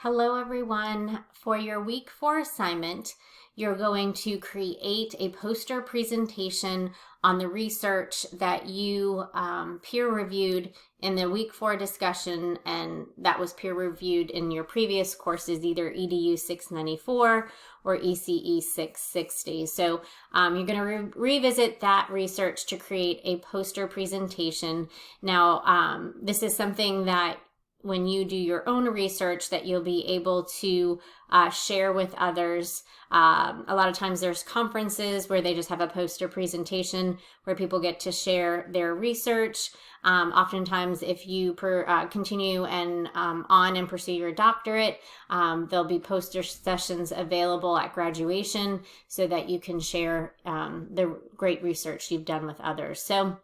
Hello everyone. For your week 4 assignment, you're going to create a poster presentation on the research that you peer reviewed in the week 4 discussion, and that was peer reviewed in your previous courses, either EDU 694 or ECE 660. So you're going to revisit that research to create a poster presentation. Now, this is something that when you do your own research that you'll be able to share with others. A lot of times there's conferences where they just have a poster presentation where people get to share their research. Oftentimes if you continue and on and pursue your doctorate, there'll be poster sessions available at graduation so that you can share the great research you've done with others. So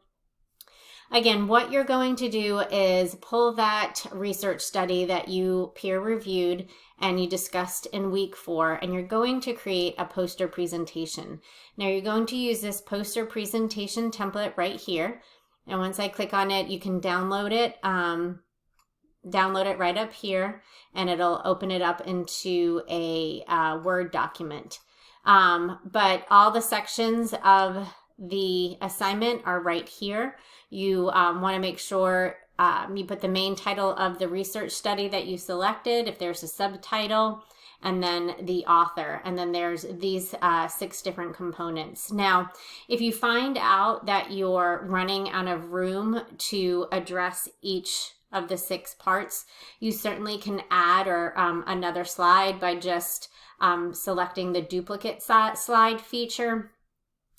again, what you're going to do is pull that research study that you peer reviewed and you discussed in week 4, and you're going to create a poster presentation. Now you're going to use this poster presentation template right here. And once I click on it, you can download it right up here, and it'll open it up into a Word document. But all the sections of the assignment are right here. You want to make sure you put the main title of the research study that you selected, if there's a subtitle, and then the author. And then there's these 6 different components. Now, if you find out that you're running out of room to address each of the 6 parts, you certainly can add another slide by just selecting the duplicate slide feature.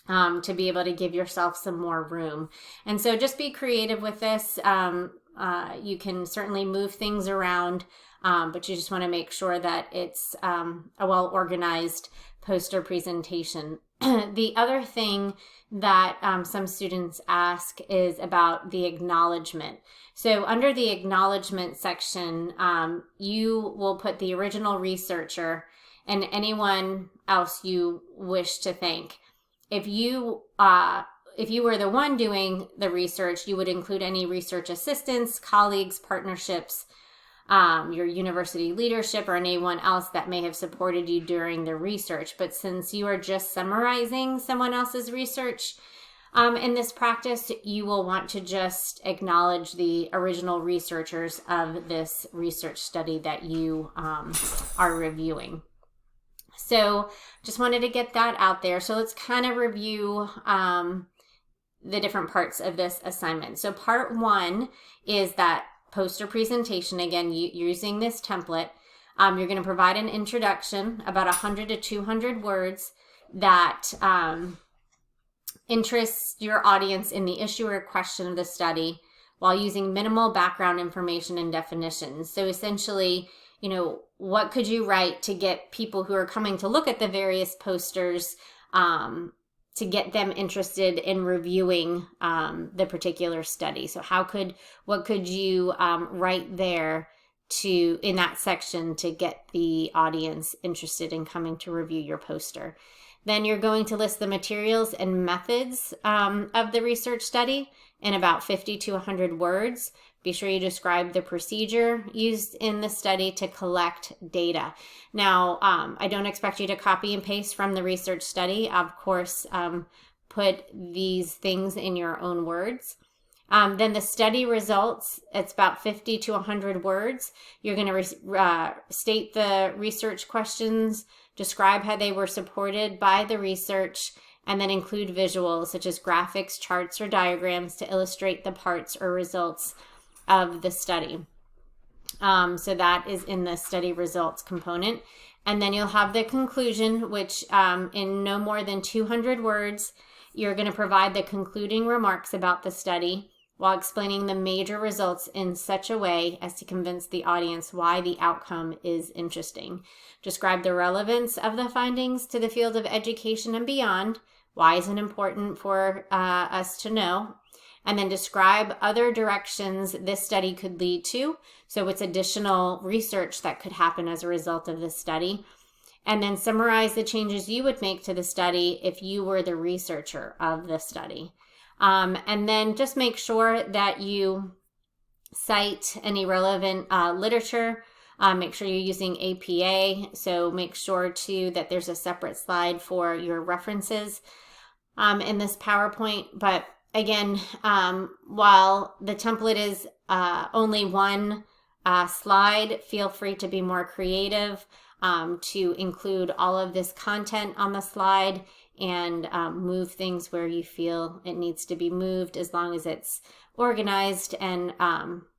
To be able to give yourself some more room. And so just be creative with this. You can certainly move things around, but you just want to make sure that it's a well-organized poster presentation. The other thing that some students ask is about the acknowledgement. So under the acknowledgement section, you will put the original researcher and anyone else you wish to thank. If you were the one doing the research, you would include any research assistants, colleagues, partnerships, your university leadership, or anyone else that may have supported you during the research. But since you are just summarizing someone else's research in this practice, you will want to just acknowledge the original researchers of this research study that you are reviewing. So just wanted to get that out there. So let's kind of review the different parts of this assignment. So part 1 is that poster presentation. Again, using this template, you're going to provide an introduction, about 100 to 200 words that interests your audience in the issue or question of the study while using minimal background information and definitions. So essentially, what could you write to get people who are coming to look at the various posters to get them interested in reviewing the particular study? So what could you write there in that section to get the audience interested in coming to review your poster? Then you're going to list the materials and methods of the research study in about 50 to 100 words. Be sure you describe the procedure used in the study to collect data. Now, I don't expect you to copy and paste from the research study. Of course, put these things in your own words. Then the study results, it's about 50 to 100 words. You're going to state the research questions, describe how they were supported by the research, and then include visuals such as graphics, charts, or diagrams to illustrate the parts or results of the study. So that is in the study results component. And then you'll have the conclusion, which in no more than 200 words, you're going to provide the concluding remarks about the study while explaining the major results in such a way as to convince the audience why the outcome is interesting. Describe the relevance of the findings to the field of education and beyond. Why is it important for us to know? And then describe other directions this study could lead to. So it's additional research that could happen as a result of this study. And then summarize the changes you would make to the study if you were the researcher of the study. And then just make sure that you cite any relevant literature Make sure you're using APA, so make sure too that there's a separate slide for your references in this PowerPoint. But again, while the template is only one slide, feel free to be more creative to include all of this content on the slide and move things where you feel it needs to be moved, as long as it's organized and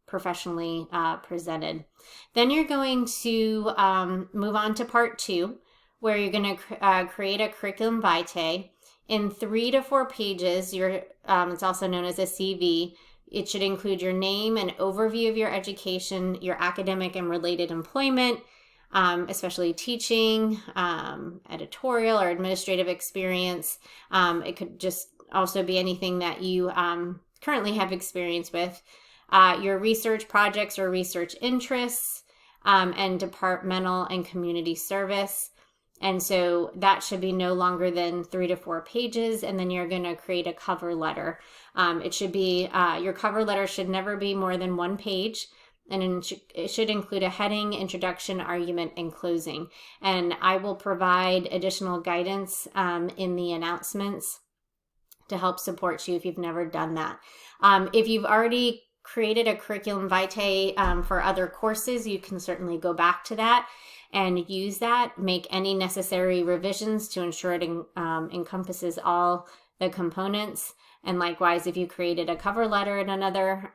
professionally presented. Then you're going to move on to part 2, where you're going to create a curriculum vitae in 3 to 4 pages. It's also known as a CV. It should include your name, an overview of your education, your academic and related employment, especially teaching, editorial or administrative experience. It could just also be anything that you currently have experience with, your research projects or research interests, and departmental and community service. And so that should be no longer than 3 to 4 pages. And then you're going to create a cover letter. It should be, your cover letter should never be more than 1 page. And it should include a heading, introduction, argument, and closing. And I will provide additional guidance in the announcements to help support you if you've never done that. If you've already created a curriculum vitae for other courses, you can certainly go back to that and use that, make any necessary revisions to ensure it encompasses all the components. And likewise, if you created a cover letter in another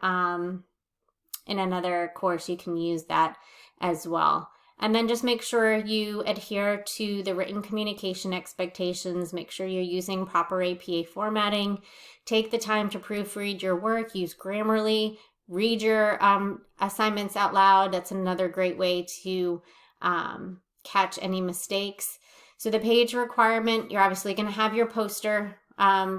course, you can use that as well. And then just make sure you adhere to the written communication expectations. Make sure you're using proper APA formatting. Take the time to proofread your work. Use Grammarly. Read your assignments out loud. That's another great way to catch any mistakes. So the page requirement, you're obviously going to have your poster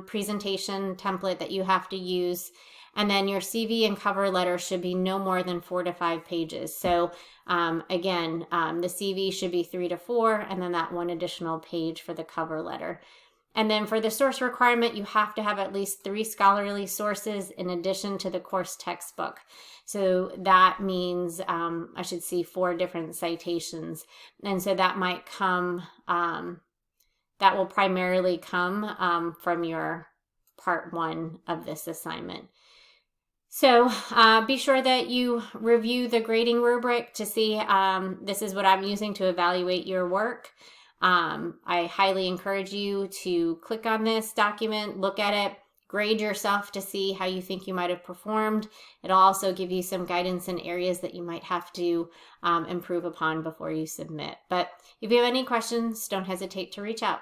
presentation template that you have to use. And then your CV and cover letter should be no more than 4 to 5 pages. So again, the CV should be 3 to 4, and then that 1 additional page for the cover letter. And then for the source requirement, you have to have at least 3 scholarly sources in addition to the course textbook. So that means I should see 4 different citations. And so that might come, that will primarily come from your part 1 of this assignment. So be sure that you review the grading rubric to see this is what I'm using to evaluate your work. I highly encourage you to click on this document, look at it, grade yourself to see how you think you might have performed. It'll also give you some guidance in areas that you might have to improve upon before you submit. But if you have any questions, don't hesitate to reach out.